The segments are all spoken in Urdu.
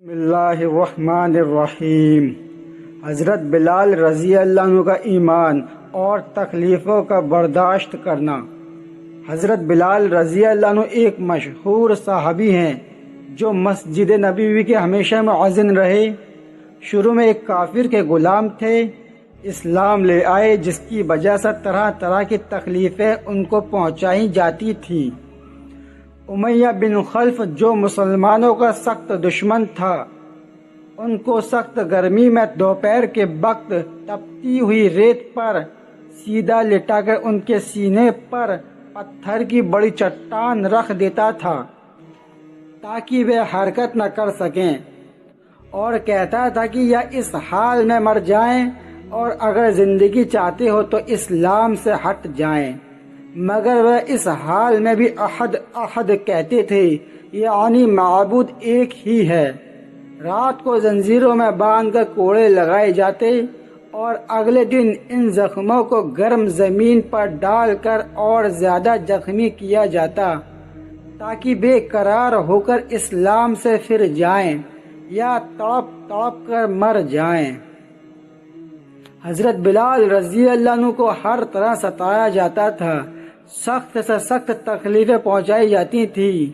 بسم اللہ الرحمن الرحیم۔ حضرت بلال رضی اللہ عنہ کا ایمان اور تکلیفوں کا برداشت کرنا۔ حضرت بلال رضی اللہ عنہ ایک مشہور صحابی ہیں جو مسجد نبوی کے ہمیشہ مؤذن رہے۔ شروع میں ایک کافر کے غلام تھے، اسلام لے آئے جس کی وجہ سے طرح طرح کی تکلیفیں ان کو پہنچائی جاتی تھیں۔ امیہ بن خلف جو مسلمانوں کا سخت دشمن تھا، ان کو سخت گرمی میں دوپہر کے وقت تپتی ہوئی ریت پر سیدھا لٹا کر ان کے سینے پر پتھر کی بڑی چٹان رکھ دیتا تھا تاکہ وہ حرکت نہ کر سکیں، اور کہتا تھا کہ یا اس حال میں مر جائیں اور اگر زندگی چاہتے ہو تو اسلام سے ہٹ جائیں، مگر وہ اس حال میں بھی احد احد کہتے تھے، یعنی معبود ایک ہی ہے۔ رات کو زنجیروں میں باندھ کر کوڑے لگائے جاتے اور اگلے دن ان زخموں کو گرم زمین پر ڈال کر اور زیادہ زخمی کیا جاتا تاکہ بے قرار ہو کر اسلام سے پھر جائیں یا تڑپ تڑپ کر مر جائیں۔ حضرت بلال رضی اللہ عنہ کو ہر طرح ستایا جاتا تھا، سخت سے سخت تکلیفیں پہنچائی جاتی تھیں۔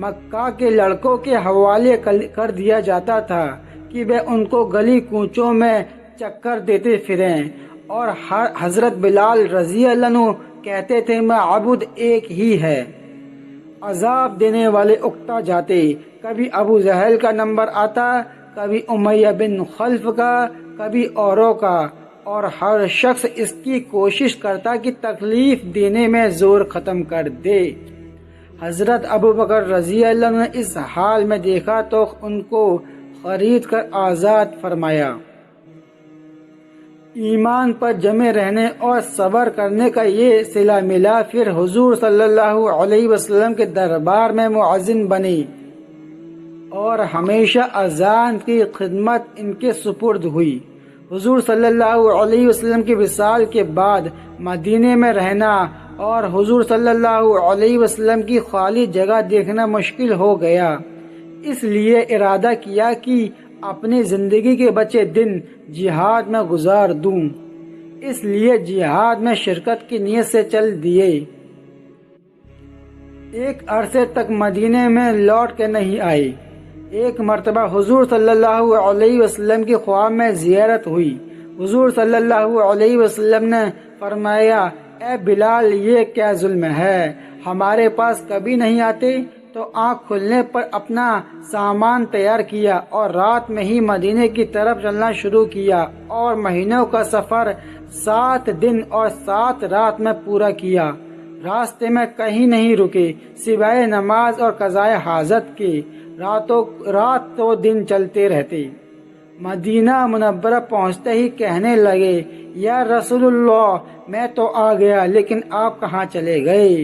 مکہ کے لڑکوں کے حوالے کر دیا جاتا تھا کہ وہ ان کو گلی کوچوں میں چکر دیتے پھریں، اور حضرت بلال رضی اللہ عنہ کہتے تھے معبود ایک ہی ہے۔ عذاب دینے والے اکتا جاتے، کبھی ابو جہل کا نمبر آتا، کبھی امیہ بن خلف کا، کبھی اوروں کا، اور ہر شخص اس کی کوشش کرتا کہ تکلیف دینے میں زور ختم کر دے۔ حضرت ابو بکر رضی اللہ عنہ نے اس حال میں دیکھا تو ان کو خرید کر آزاد فرمایا۔ ایمان پر جمے رہنے اور صبر کرنے کا یہ صلہ ملا، پھر حضور صلی اللہ علیہ وسلم کے دربار میں مؤذن بنے اور ہمیشہ اذان کی خدمت ان کے سپرد ہوئی۔ حضور صلی اللہ علیہ وسلم کی وصال کے بعد مدینے میں رہنا اور حضور صلی اللہ علیہ وسلم کی خالی جگہ دیکھنا مشکل ہو گیا، اس لیے ارادہ کیا کہ اپنی زندگی کے بچے دن جہاد میں گزار دوں، اس لیے جہاد میں شرکت کی نیت سے چل دیے۔ ایک عرصے تک مدینے میں لوٹ کے نہیں آئے۔ ایک مرتبہ حضور صلی اللہ علیہ وسلم کی خواب میں زیارت ہوئی۔ حضور صلی اللہ علیہ وسلم نے فرمایا، اے بلال، یہ کیا ظلم ہے، ہمارے پاس کبھی نہیں آتے؟ تو آنکھ کھلنے پر اپنا سامان تیار کیا اور رات میں ہی مدینے کی طرف چلنا شروع کیا، اور مہینوں کا سفر 7 دن اور 7 رات میں پورا کیا۔ راستے میں کہیں نہیں رکے سوائے نماز اور قضائے حاجت کے۔ رات تو دن چلتے رہتے۔ مدینہ منورہ پہنچتے ہی کہنے لگے، یا رسول اللہ، میں تو آ گیا لیکن آپ کہاں چلے گئے؟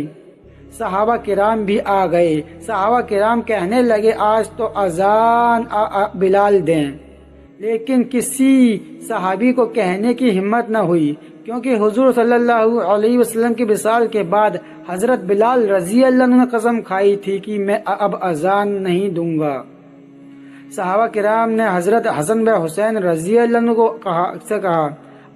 صحابہ کرام بھی آ گئے۔ صحابہ کرام کہنے لگے، آج تو اذان بلال دیں، لیکن کسی صحابی کو کہنے کی ہمت نہ ہوئی، کیونکہ حضور صلی اللہ علیہ وسلم کی وصال کے بعد حضرت بلال رضی اللہ عنہ نے قسم کھائی تھی کہ میں اب اذان نہیں دوں گا۔ صحابہ کرام نے حضرت حسن و حسین رضی اللہ عنہ کو کہا،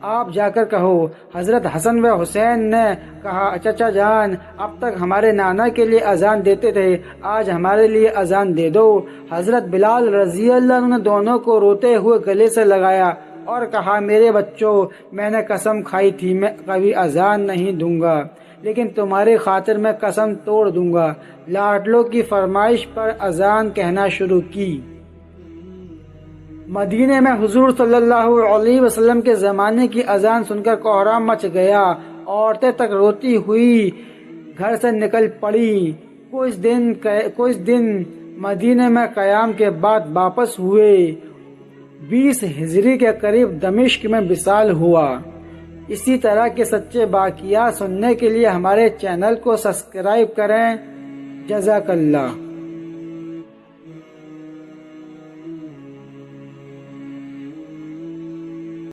آپ جا کر کہو۔ حضرت حسن و حسین نے کہا، چچا جان، اب تک ہمارے نانا کے لیے اذان دیتے تھے، آج ہمارے لیے اذان دے دو۔ حضرت بلال رضی اللہ عنہ نے دونوں کو روتے ہوئے گلے سے لگایا اور کہا، میرے بچوں، میں نے قسم کھائی تھی میں کبھی اذان نہیں دوں گا، لیکن تمہاری خاطر میں قسم توڑ دوں گا۔ لاڈلوں کی فرمائش پر اذان کہنا شروع کی۔ مدینے میں حضور صلی اللہ علیہ وسلم کے زمانے کی اذان سن کر کوہرام مچ گیا۔ عورتیں تک روتی ہوئی گھر سے نکل پڑی۔ کچھ دن مدینے میں قیام کے بعد واپس ہوئے۔ 20 ہجری کے قریب دمشق میں وصال ہوا۔ اسی طرح کے سچے واقعات سننے کے لیے ہمارے چینل کو سبسکرائب کریں۔ جزاک اللہ۔